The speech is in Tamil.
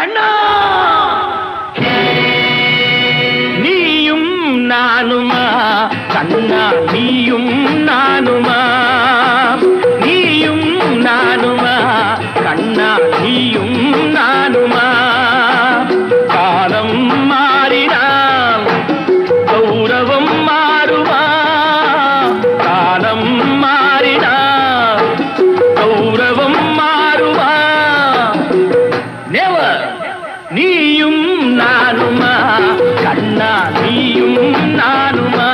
கண்ணா நீயும் நானுமா கண்ணா நீயும் நானுமா நீயும் நானுமா கண்ணா நீயும் நானுமா காலம் மாறினால் கௌரவம் மாறுமா காலம் மாறினால் கௌரவம் மாறுமா நெவர் நீயும் நானுமா கண்ணா நீயும் நானுமா